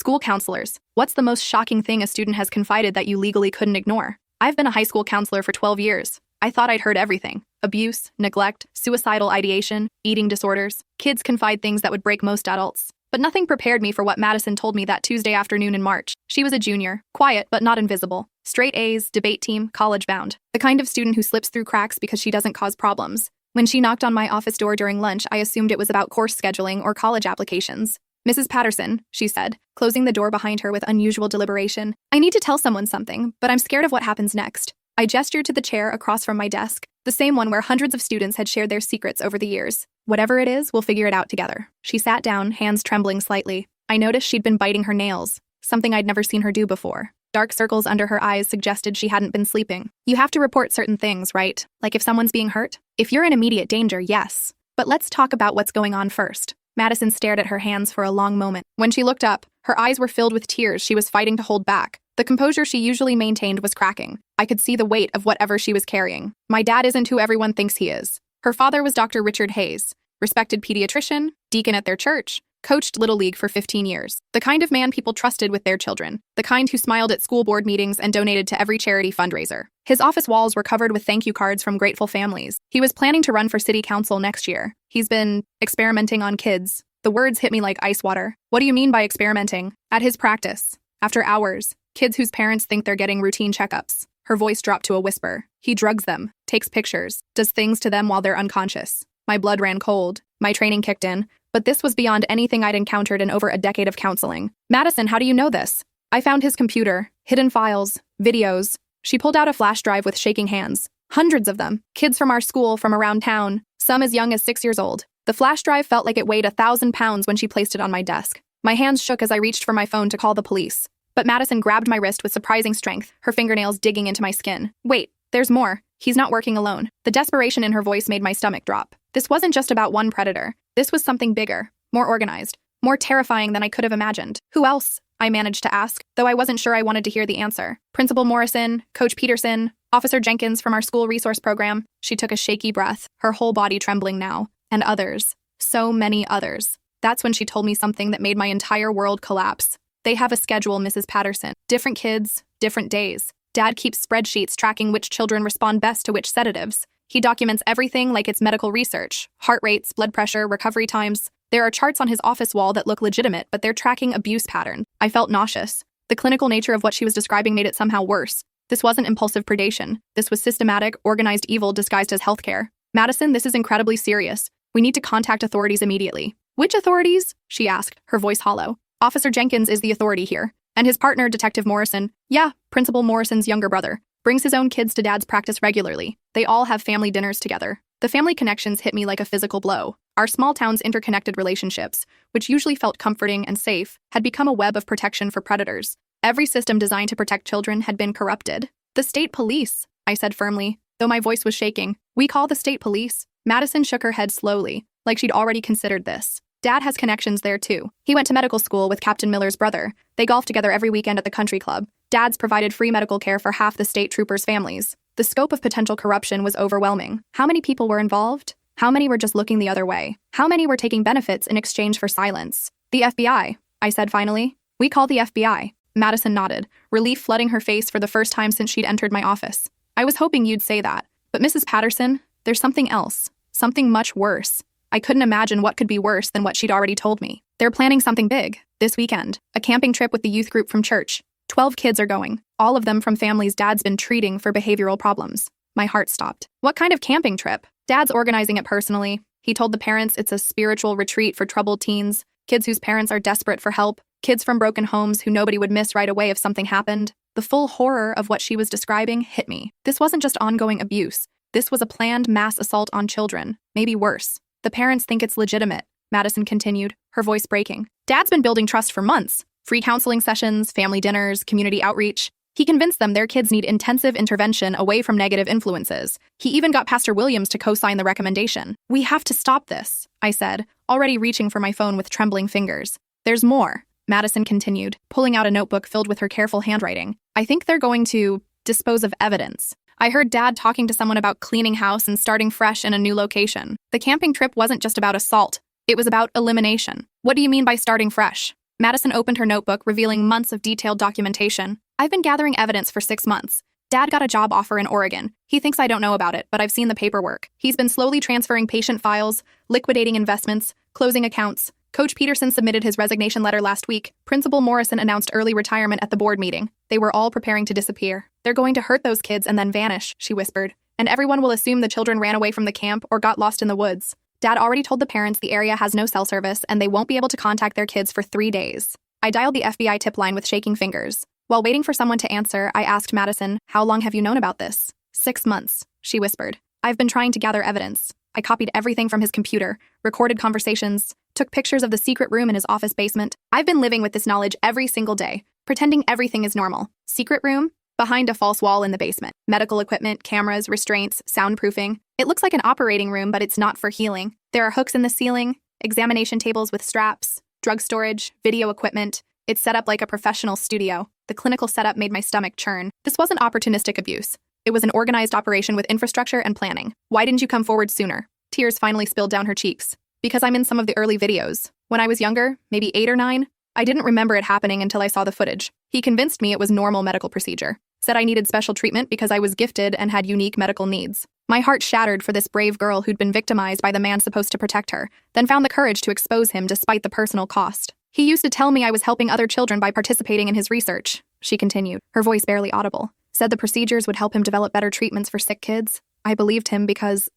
School counselors. What's the most shocking thing a student has confided that you legally couldn't ignore? I've been a high school counselor for 12 years. I thought I'd heard everything. Abuse, neglect, suicidal ideation, eating disorders. Kids confide things that would break most adults. But nothing prepared me for what Madison told me that Tuesday afternoon in March. She was a junior, quiet but not invisible. Straight A's, debate team, college-bound. The kind of student who slips through cracks because she doesn't cause problems. When she knocked on my office door during lunch, I assumed it was about course scheduling or college applications. "Mrs. Patterson," she said, closing the door behind her with unusual deliberation. "I need to tell someone something, but I'm scared of what happens next." I gestured to the chair across from my desk, the same one where hundreds of students had shared their secrets over the years. "Whatever it is, we'll figure it out together." She sat down, hands trembling slightly. I noticed she'd been biting her nails, something I'd never seen her do before. Dark circles under her eyes suggested she hadn't been sleeping. "You have to report certain things, right? Like if someone's being hurt? If you're in immediate danger, yes. But let's talk about what's going on first." Madison stared at her hands for a long moment. When she looked up, her eyes were filled with tears she was fighting to hold back. The composure she usually maintained was cracking. I could see the weight of whatever she was carrying. "My dad isn't who everyone thinks he is." Her father was Dr. Richard Hayes, respected pediatrician, deacon at their church, coached Little League for 15 years. The kind of man people trusted with their children. The kind who smiled at school board meetings and donated to every charity fundraiser. His office walls were covered with thank you cards from grateful families. He was planning to run for city council next year. He's been experimenting on kids. The words hit me like ice water. "What do you mean by experimenting?" "At his practice. After hours. Kids whose parents think they're getting routine checkups." Her voice dropped to a whisper. "He drugs them, takes pictures, does things to them while they're unconscious." My blood ran cold. My training kicked in. But this was beyond anything I'd encountered in over a decade of counseling. "Madison, how do you know this?" "I found his computer, hidden files, videos." She pulled out a flash drive with shaking hands. "Hundreds of them. Kids from our school, from around town, some as young as 6 years old." The flash drive felt like it weighed 1,000 pounds when she placed it on my desk. My hands shook as I reached for my phone to call the police. But Madison grabbed my wrist with surprising strength, her fingernails digging into my skin. "Wait, there's more. He's not working alone." The desperation in her voice made my stomach drop. This wasn't just about one predator. This was something bigger, more organized, more terrifying than I could have imagined. "Who else?" I managed to ask, though I wasn't sure I wanted to hear the answer. "Principal Morrison, Coach Peterson, Officer Jenkins from our school resource program." She took a shaky breath, her whole body trembling now. "And others. So many others." That's when she told me something that made my entire world collapse. "They have a schedule, Mrs. Patterson. Different kids, different days. Dad keeps spreadsheets tracking which children respond best to which sedatives. He documents everything like it's medical research. Heart rates, blood pressure, recovery times. There are charts on his office wall that look legitimate, but they're tracking abuse patterns." I felt nauseous. The clinical nature of what she was describing made it somehow worse. This wasn't impulsive predation. This was systematic, organized evil disguised as healthcare. "Madison, this is incredibly serious. We need to contact authorities immediately." "Which authorities?" she asked, her voice hollow. "Officer Jenkins is the authority here. And his partner, Detective Morrison." "Yeah, Principal Morrison's younger brother. Brings his own kids to Dad's practice regularly. They all have family dinners together." The family connections hit me like a physical blow. Our small town's interconnected relationships, which usually felt comforting and safe, had become a web of protection for predators. Every system designed to protect children had been corrupted. "The state police," I said firmly, though my voice was shaking. "We call the state police." Madison shook her head slowly, like she'd already considered this. "Dad has connections there too. He went to medical school with Captain Miller's brother. They golf together every weekend at the country club. Dad's provided free medical care for half the state troopers' families." The scope of potential corruption was overwhelming. How many people were involved? How many were just looking the other way? How many were taking benefits in exchange for silence? "The FBI," I said finally. "We call the FBI." Madison nodded, relief flooding her face for the first time since she'd entered my office. "I was hoping you'd say that. But Mrs. Patterson, there's something else. Something much worse." I couldn't imagine what could be worse than what she'd already told me. "They're planning something big, this weekend. A camping trip with the youth group from church. 12 kids are going, all of them from families Dad's been treating for behavioral problems." My heart stopped. "What kind of camping trip?" "Dad's organizing it personally. He told the parents it's a spiritual retreat for troubled teens, kids whose parents are desperate for help, kids from broken homes who nobody would miss right away if something happened." The full horror of what she was describing hit me. This wasn't just ongoing abuse. This was a planned mass assault on children, maybe worse. "The parents think it's legitimate," Madison continued, her voice breaking. "Dad's been building trust for months. Free counseling sessions, family dinners, community outreach. He convinced them their kids need intensive intervention away from negative influences. He even got Pastor Williams to co-sign the recommendation." "We have to stop this," I said, already reaching for my phone with trembling fingers. "There's more," Madison continued, pulling out a notebook filled with her careful handwriting. "I think they're going to dispose of evidence. I heard Dad talking to someone about cleaning house and starting fresh in a new location. The camping trip wasn't just about assault. It was about elimination." "What do you mean by starting fresh?" Madison opened her notebook, revealing months of detailed documentation. I've been gathering evidence for 6 months. Dad got a job offer in Oregon. He thinks I don't know about it, but I've seen the paperwork. He's been slowly transferring patient files, liquidating investments, closing accounts. Coach Peterson submitted his resignation letter last week. Principal Morrison announced early retirement at the board meeting. They were all preparing to disappear. They're going to hurt those kids and then vanish, she whispered. And everyone will assume the children ran away from the camp or got lost in the woods. Dad already told the parents the area has no cell service and they won't be able to contact their kids for 3 days. I dialed the FBI tip line with shaking fingers. While waiting for someone to answer, I asked Madison, "How long have you known about this?" 6 months, she whispered. I've been trying to gather evidence. I copied everything from his computer, recorded conversations, took pictures of the secret room in his office basement. I've been living with this knowledge every single day, pretending everything is normal. Secret room? Behind a false wall in the basement. Medical equipment, cameras, restraints, soundproofing. It looks like an operating room, but it's not for healing. There are hooks in the ceiling, examination tables with straps, drug storage, video equipment. It's set up like a professional studio. The clinical setup made my stomach churn. This wasn't opportunistic abuse. It was an organized operation with infrastructure and planning. Why didn't you come forward sooner? Tears finally spilled down her cheeks. Because I'm in some of the early videos. When I was younger, maybe 8 or 9, I didn't remember it happening until I saw the footage. He convinced me it was normal medical procedure. Said I needed special treatment because I was gifted and had unique medical needs. My heart shattered for this brave girl who'd been victimized by the man supposed to protect her, then found the courage to expose him despite the personal cost. He used to tell me I was helping other children by participating in his research, she continued, her voice barely audible. Said the procedures would help him develop better treatments for sick kids. I believed him because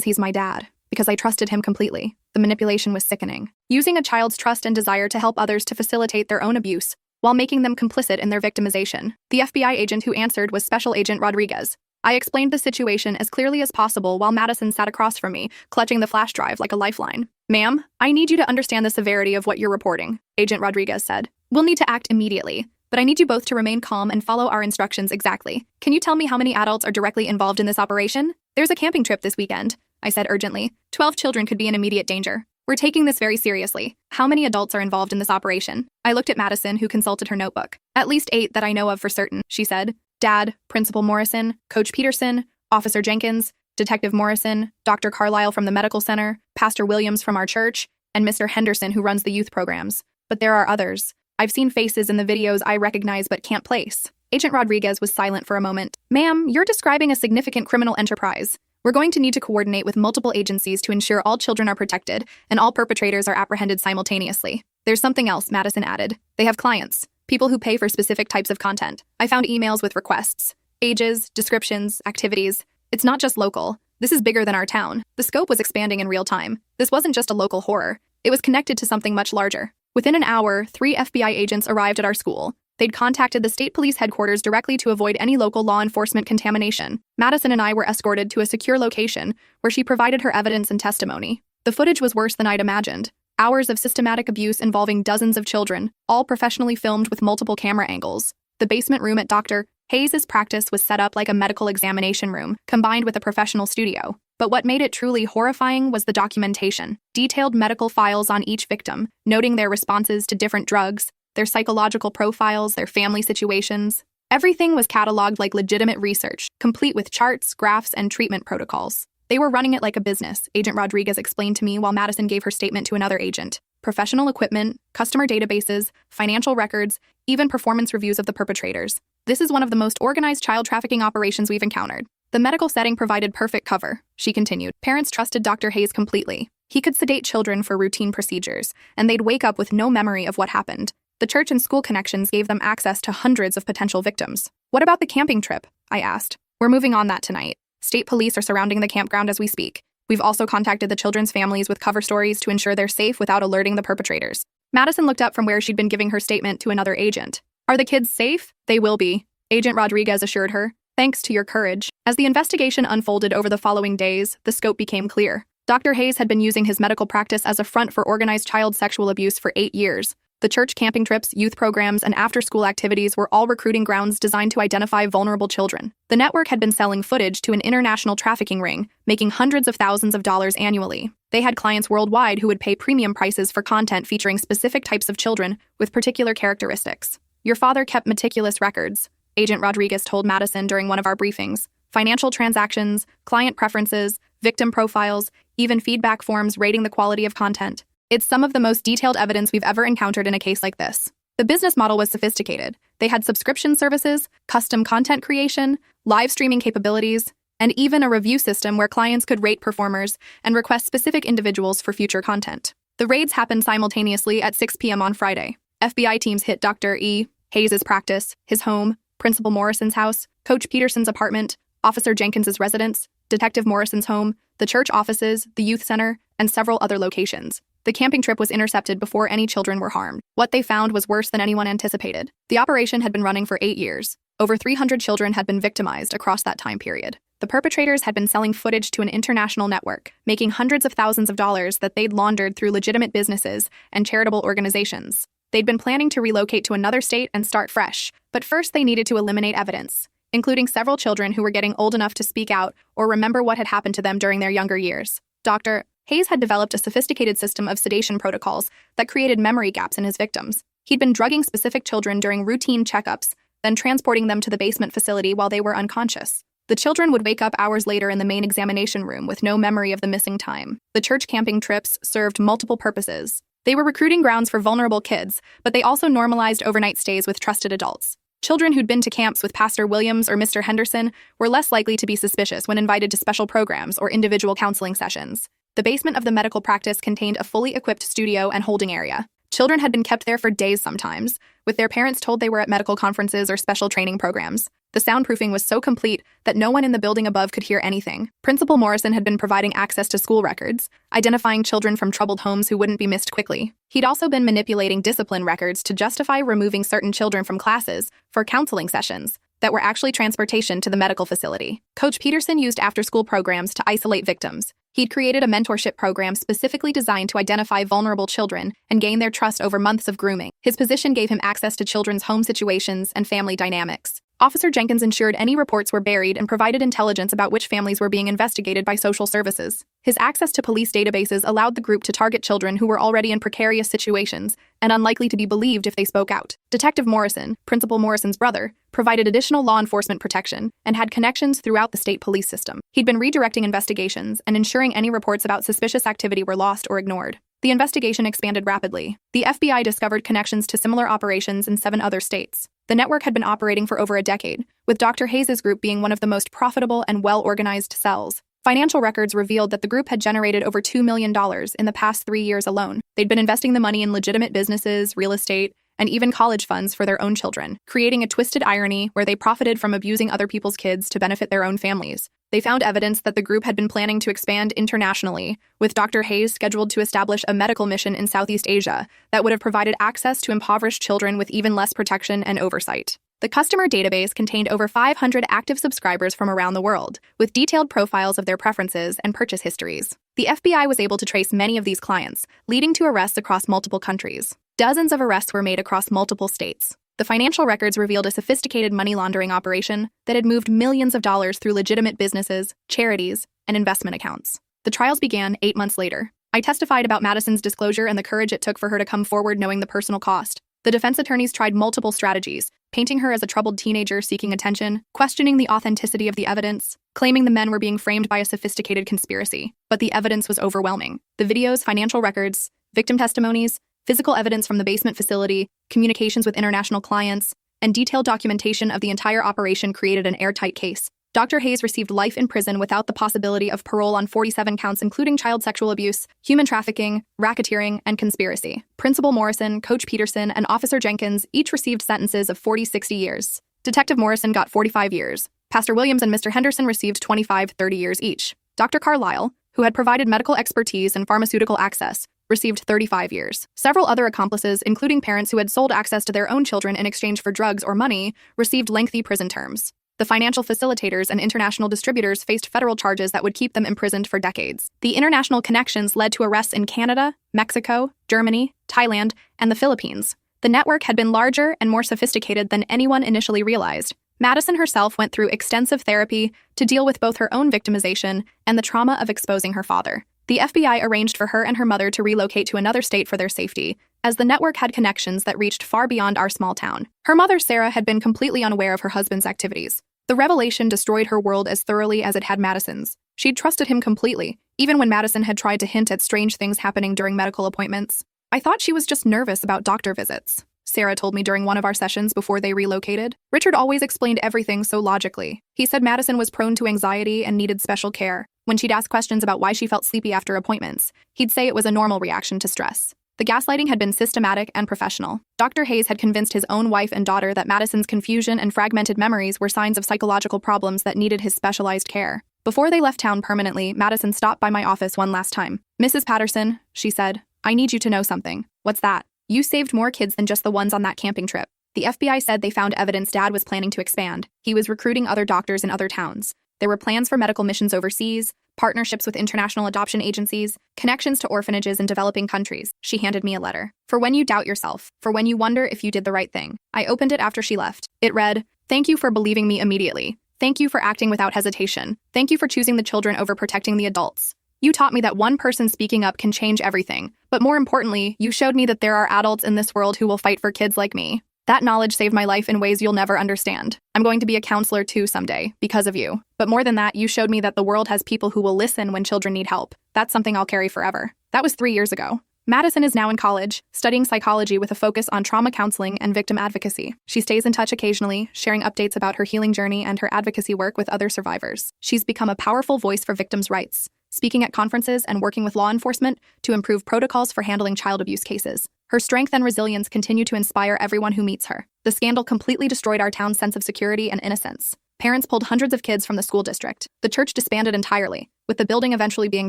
he's my dad. Because I trusted him completely. The manipulation was sickening. Using a child's trust and desire to help others to facilitate their own abuse, while making them complicit in their victimization. The FBI agent who answered was Special Agent Rodriguez. I explained the situation as clearly as possible while Madison sat across from me, clutching the flash drive like a lifeline. "Ma'am, I need you to understand the severity of what you're reporting," Agent Rodriguez said. "We'll need to act immediately, but I need you both to remain calm and follow our instructions exactly. Can you tell me how many adults are directly involved in this operation?" "There's a camping trip this weekend," I said urgently. 12 children could be in immediate danger. We're taking this very seriously. How many adults are involved in this operation?" I looked at Madison, who consulted her notebook. "At least 8 that I know of for certain," she said. "Dad, Principal Morrison, Coach Peterson, Officer Jenkins, Detective Morrison, Dr. Carlisle from the medical center, Pastor Williams from our church, and Mr. Henderson who runs the youth programs. But there are others. I've seen faces in the videos I recognize but can't place." Agent Rodriguez was silent for a moment. "Ma'am, you're describing a significant criminal enterprise. We're going to need to coordinate with multiple agencies to ensure all children are protected and all perpetrators are apprehended simultaneously. There's something else," Madison added. "They have clients, people who pay for specific types of content. I found emails with requests, ages, descriptions, activities. It's not just local. This is bigger than our town." The scope was expanding in real time. This wasn't just a local horror. It was connected to something much larger. Within an hour, 3 FBI agents arrived at our school. They'd contacted the state police headquarters directly to avoid any local law enforcement contamination. Madison and I were escorted to a secure location where she provided her evidence and testimony. The footage was worse than I'd imagined. Hours of systematic abuse involving dozens of children, all professionally filmed with multiple camera angles. The basement room at Dr. Hayes' practice was set up like a medical examination room, combined with a professional studio. But what made it truly horrifying was the documentation. Detailed medical files on each victim, noting their responses to different drugs, their psychological profiles, their family situations. Everything was cataloged like legitimate research, complete with charts, graphs, and treatment protocols. They were running it like a business, Agent Rodriguez explained to me while Madison gave her statement to another agent. Professional equipment, customer databases, financial records, even performance reviews of the perpetrators. This is one of the most organized child trafficking operations we've encountered. The medical setting provided perfect cover, she continued. Parents trusted Dr. Hayes completely. He could sedate children for routine procedures, and they'd wake up with no memory of what happened. The church and school connections gave them access to hundreds of potential victims. "What about the camping trip?" I asked. "We're moving on that tonight. State police are surrounding the campground as we speak. We've also contacted the children's families with cover stories to ensure they're safe without alerting the perpetrators." Madison looked up from where she'd been giving her statement to another agent. "Are the kids safe?" "They will be," Agent Rodriguez assured her. "Thanks to your courage." As the investigation unfolded over the following days, the scope became clear. Dr. Hayes had been using his medical practice as a front for organized child sexual abuse for 8 years. The church camping trips, youth programs, and after-school activities were all recruiting grounds designed to identify vulnerable children. The network had been selling footage to an international trafficking ring, making hundreds of thousands of dollars annually. They had clients worldwide who would pay premium prices for content featuring specific types of children with particular characteristics. "Your father kept meticulous records," Agent Rodriguez told Madison during one of our briefings. "Financial transactions, client preferences, victim profiles, even feedback forms rating the quality of content. It's some of the most detailed evidence we've ever encountered in a case like this. The business model was sophisticated. They had subscription services, custom content creation, live streaming capabilities, and even a review system where clients could rate performers and request specific individuals for future content. The raids happened simultaneously at 6 p.m. on Friday. FBI teams hit Dr. E. Hayes' practice, his home, Principal Morrison's house, Coach Peterson's apartment, Officer Jenkins's residence, Detective Morrison's home, the church offices, the youth center, and several other locations. The camping trip was intercepted before any children were harmed. What they found was worse than anyone anticipated. The operation had been running for 8 years. Over 300 children had been victimized across that time period. The perpetrators had been selling footage to an international network, making hundreds of thousands of dollars that they'd laundered through legitimate businesses and charitable organizations. They'd been planning to relocate to another state and start fresh, but first they needed to eliminate evidence, including several children who were getting old enough to speak out or remember what had happened to them during their younger years. Dr. Hayes had developed a sophisticated system of sedation protocols that created memory gaps in his victims. He'd been drugging specific children during routine checkups, then transporting them to the basement facility while they were unconscious. The children would wake up hours later in the main examination room with no memory of the missing time. The church camping trips served multiple purposes. They were recruiting grounds for vulnerable kids, but they also normalized overnight stays with trusted adults. Children who'd been to camps with Pastor Williams or Mr. Henderson were less likely to be suspicious when invited to special programs or individual counseling sessions. The basement of the medical practice contained a fully equipped studio and holding area. Children had been kept there for days sometimes, with their parents told they were at medical conferences or special training programs. The soundproofing was so complete that no one in the building above could hear anything. Principal Morrison had been providing access to school records, identifying children from troubled homes who wouldn't be missed quickly. He'd also been manipulating discipline records to justify removing certain children from classes for counseling sessions that were actually transportation to the medical facility. Coach Peterson used after-school programs to isolate victims. He'd created a mentorship program specifically designed to identify vulnerable children and gain their trust over months of grooming. His position gave him access to children's home situations and family dynamics. Officer Jenkins ensured any reports were buried and provided intelligence about which families were being investigated by social services. His access to police databases allowed the group to target children who were already in precarious situations and unlikely to be believed if they spoke out. Detective Morrison, Principal Morrison's brother, provided additional law enforcement protection and had connections throughout the state police system. He'd been redirecting investigations and ensuring any reports about suspicious activity were lost or ignored. The investigation expanded rapidly. The FBI discovered connections to similar operations in 7 other states. The network had been operating for over a decade, with Dr. Hayes' group being one of the most profitable and well-organized cells. Financial records revealed that the group had generated over $2 million in the past 3 years alone. They'd been investing the money in legitimate businesses, real estate, and even college funds for their own children, creating a twisted irony where they profited from abusing other people's kids to benefit their own families. They found evidence that the group had been planning to expand internationally, with Dr. Hayes scheduled to establish a medical mission in Southeast Asia that would have provided access to impoverished children with even less protection and oversight. The customer database contained over 500 active subscribers from around the world, with detailed profiles of their preferences and purchase histories. The FBI was able to trace many of these clients, leading to arrests across multiple countries. Dozens of arrests were made across multiple states. The financial records revealed a sophisticated money laundering operation that had moved millions of dollars through legitimate businesses, charities, and investment accounts. The trials began 8 months later. I testified about Madison's disclosure and the courage it took for her to come forward knowing the personal cost. The defense attorneys tried multiple strategies, painting her as a troubled teenager seeking attention, questioning the authenticity of the evidence, claiming the men were being framed by a sophisticated conspiracy. But the evidence was overwhelming. The videos, financial records, victim testimonies, physical evidence from the basement facility, communications with international clients, and detailed documentation of the entire operation created an airtight case. Dr. Hayes received life in prison without the possibility of parole on 47 counts including child sexual abuse, human trafficking, racketeering, and conspiracy. Principal Morrison, Coach Peterson, and Officer Jenkins each received sentences of 40-60 years. Detective Morrison got 45 years. Pastor Williams and Mr. Henderson received 25-30 years each. Dr. Carlisle, who had provided medical expertise and pharmaceutical access, received 35 years. Several other accomplices, including parents who had sold access to their own children in exchange for drugs or money, received lengthy prison terms. The financial facilitators and international distributors faced federal charges that would keep them imprisoned for decades. The international connections led to arrests in Canada, Mexico, Germany, Thailand, and the Philippines. The network had been larger and more sophisticated than anyone initially realized. Madison herself went through extensive therapy to deal with both her own victimization and the trauma of exposing her father. The FBI arranged for her and her mother to relocate to another state for their safety, as the network had connections that reached far beyond our small town. Her mother, Sarah, had been completely unaware of her husband's activities. The revelation destroyed her world as thoroughly as it had Madison's. She'd trusted him completely, even when Madison had tried to hint at strange things happening during medical appointments. I thought she was just nervous about doctor visits, Sarah told me during one of our sessions before they relocated. Richard always explained everything so logically. He said Madison was prone to anxiety and needed special care. When she'd ask questions about why she felt sleepy after appointments, he'd say it was a normal reaction to stress. The gaslighting had been systematic and professional. Dr. Hayes had convinced his own wife and daughter that Madison's confusion and fragmented memories were signs of psychological problems that needed his specialized care. Before they left town permanently, Madison stopped by my office one last time. "Mrs. Patterson," she said, "I need you to know something." "What's that?" "You saved more kids than just the ones on that camping trip." The FBI said they found evidence Dad was planning to expand. He was recruiting other doctors in other towns. There were plans for medical missions overseas, partnerships with international adoption agencies, connections to orphanages in developing countries. She handed me a letter. "For when you doubt yourself, for when you wonder if you did the right thing." I opened it after she left. It read, "Thank you for believing me immediately. Thank you for acting without hesitation. Thank you for choosing the children over protecting the adults. You taught me that one person speaking up can change everything. But more importantly, you showed me that there are adults in this world who will fight for kids like me. That knowledge saved my life in ways you'll never understand. I'm going to be a counselor too someday, because of you. But more than that, you showed me that the world has people who will listen when children need help. That's something I'll carry forever." That was 3 years ago. Madison is now in college, studying psychology with a focus on trauma counseling and victim advocacy. She stays in touch occasionally, sharing updates about her healing journey and her advocacy work with other survivors. She's become a powerful voice for victims' rights, speaking at conferences and working with law enforcement to improve protocols for handling child abuse cases. Her strength and resilience continue to inspire everyone who meets her. The scandal completely destroyed our town's sense of security and innocence. Parents pulled hundreds of kids from the school district. The church disbanded entirely, with the building eventually being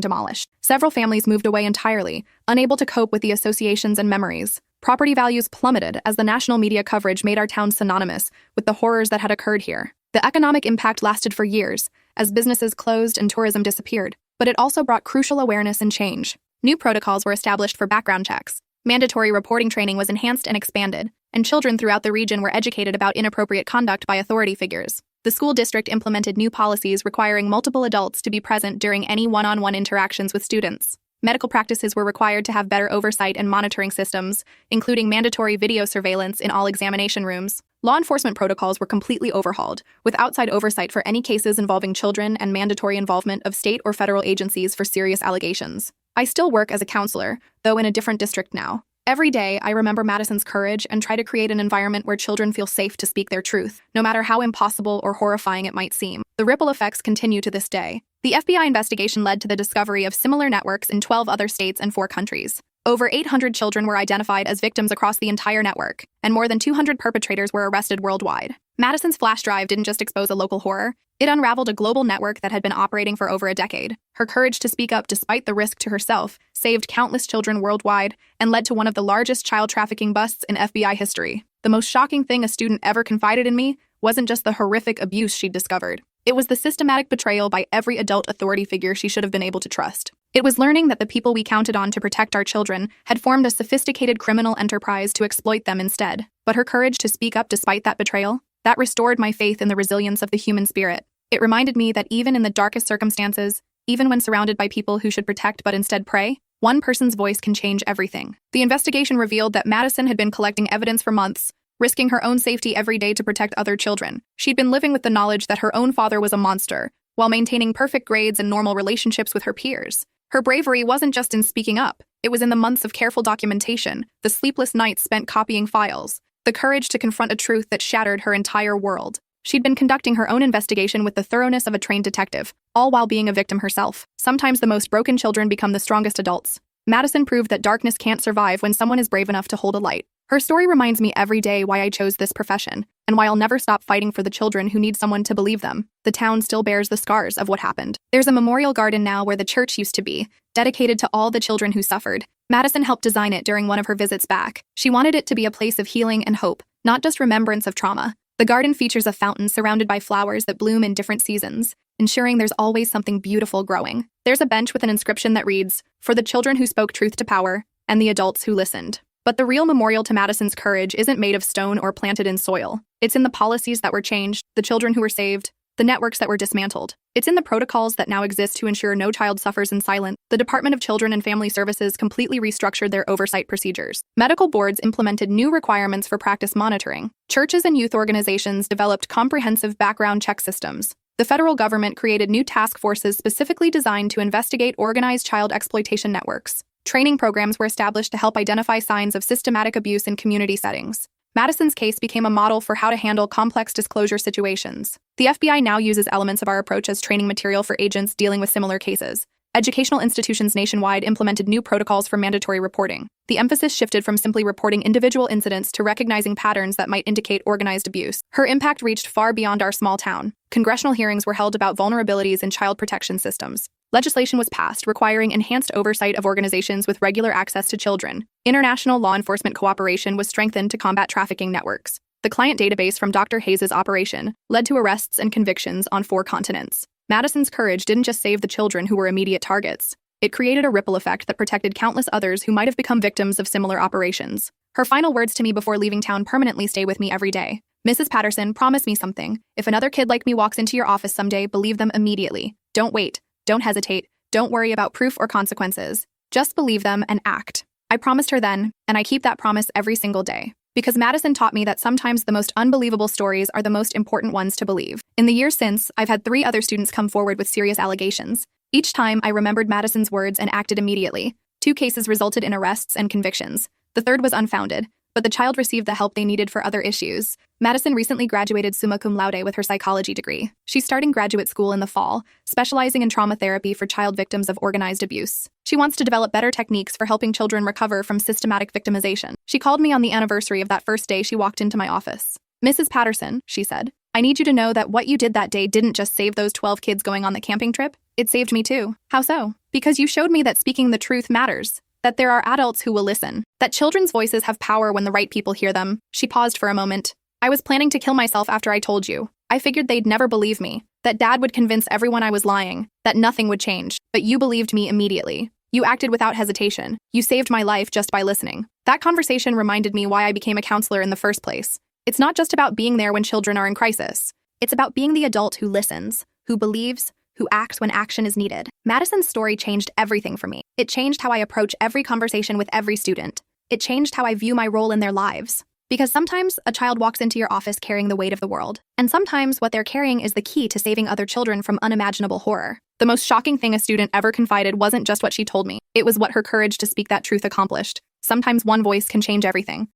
demolished. Several families moved away entirely, unable to cope with the associations and memories. Property values plummeted as the national media coverage made our town synonymous with the horrors that had occurred here. The economic impact lasted for years, as businesses closed and tourism disappeared. But it also brought crucial awareness and change. New protocols were established for background checks. Mandatory reporting training was enhanced and expanded, and children throughout the region were educated about inappropriate conduct by authority figures. The school district implemented new policies requiring multiple adults to be present during any one-on-one interactions with students. Medical practices were required to have better oversight and monitoring systems, including mandatory video surveillance in all examination rooms. Law enforcement protocols were completely overhauled, with outside oversight for any cases involving children and mandatory involvement of state or federal agencies for serious allegations. I still work as a counselor, though in a different district now. Every day, I remember Madison's courage and try to create an environment where children feel safe to speak their truth, no matter how impossible or horrifying it might seem. The ripple effects continue to this day. The FBI investigation led to the discovery of similar networks in 12 other states and 4 countries. Over 800 children were identified as victims across the entire network, and more than 200 perpetrators were arrested worldwide. Madison's flash drive didn't just expose a local horror, it unraveled a global network that had been operating for over a decade. Her courage to speak up despite the risk to herself saved countless children worldwide and led to one of the largest child trafficking busts in FBI history. The most shocking thing a student ever confided in me wasn't just the horrific abuse she'd discovered. It was the systematic betrayal by every adult authority figure she should have been able to trust. It was learning that the people we counted on to protect our children had formed a sophisticated criminal enterprise to exploit them instead. But her courage to speak up despite that betrayal, that restored my faith in the resilience of the human spirit. It reminded me that even in the darkest circumstances, even when surrounded by people who should protect but instead prey, one person's voice can change everything. The investigation revealed that Madison had been collecting evidence for months, risking her own safety every day to protect other children. She'd been living with the knowledge that her own father was a monster, while maintaining perfect grades and normal relationships with her peers. Her bravery wasn't just in speaking up, it was in the months of careful documentation, the sleepless nights spent copying files, the courage to confront a truth that shattered her entire world. She'd been conducting her own investigation with the thoroughness of a trained detective, all while being a victim herself. Sometimes the most broken children become the strongest adults. Madison proved that darkness can't survive when someone is brave enough to hold a light. Her story reminds me every day why I chose this profession, and why I'll never stop fighting for the children who need someone to believe them. The town still bears the scars of what happened. There's a memorial garden now where the church used to be, dedicated to all the children who suffered. Madison helped design it during one of her visits back. She wanted it to be a place of healing and hope, not just remembrance of trauma. The garden features a fountain surrounded by flowers that bloom in different seasons, ensuring there's always something beautiful growing. There's a bench with an inscription that reads, "For the children who spoke truth to power, and the adults who listened." But the real memorial to Madison's courage isn't made of stone or planted in soil. It's in the policies that were changed, the children who were saved, the networks that were dismantled. It's in the protocols that now exist to ensure no child suffers in silence. The Department of Children and Family Services completely restructured their oversight procedures. Medical boards implemented new requirements for practice monitoring. Churches and youth organizations developed comprehensive background check systems. The federal government created new task forces specifically designed to investigate organized child exploitation networks. Training programs were established to help identify signs of systematic abuse in community settings. Madison's case became a model for how to handle complex disclosure situations. The FBI now uses elements of our approach as training material for agents dealing with similar cases. Educational institutions nationwide implemented new protocols for mandatory reporting. The emphasis shifted from simply reporting individual incidents to recognizing patterns that might indicate organized abuse. Her impact reached far beyond our small town. Congressional hearings were held about vulnerabilities in child protection systems. Legislation was passed requiring enhanced oversight of organizations with regular access to children. International law enforcement cooperation was strengthened to combat trafficking networks. The client database from Dr. Hayes' operation led to arrests and convictions on 4 continents. Madison's courage didn't just save the children who were immediate targets. It created a ripple effect that protected countless others who might have become victims of similar operations. Her final words to me before leaving town permanently stay with me every day. "Mrs. Patterson, promise me something. If another kid like me walks into your office someday, believe them immediately. Don't wait. Don't hesitate. Don't worry about proof or consequences. Just believe them and act." I promised her then, and I keep that promise every single day. Because Madison taught me that sometimes the most unbelievable stories are the most important ones to believe. In the years since, I've had 3 other students come forward with serious allegations. Each time, I remembered Madison's words and acted immediately. 2 cases resulted in arrests and convictions. The 3rd was unfounded, but the child received the help they needed for other issues. Madison recently graduated summa cum laude with her psychology degree. She's starting graduate school in the fall, specializing in trauma therapy for child victims of organized abuse. She wants to develop better techniques for helping children recover from systematic victimization. She called me on the anniversary of that first day she walked into my office. "Mrs. Patterson," she said, "I need you to know that what you did that day didn't just save those 12 kids going on the camping trip. It saved me too." "How so?" "Because you showed me that speaking the truth matters. That there are adults who will listen. That children's voices have power when the right people hear them." She paused for a moment. "I was planning to kill myself after I told you. I figured they'd never believe me. That Dad would convince everyone I was lying. That nothing would change. But you believed me immediately. You acted without hesitation. You saved my life just by listening." That conversation reminded me why I became a counselor in the first place. It's not just about being there when children are in crisis. It's about being the adult who listens, who believes, who acts when action is needed. Madison's story changed everything for me. It changed how I approach every conversation with every student. It changed how I view my role in their lives. Because sometimes a child walks into your office carrying the weight of the world, and sometimes what they're carrying is the key to saving other children from unimaginable horror. The most shocking thing a student ever confided wasn't just what she told me. It was what her courage to speak that truth accomplished. Sometimes one voice can change everything.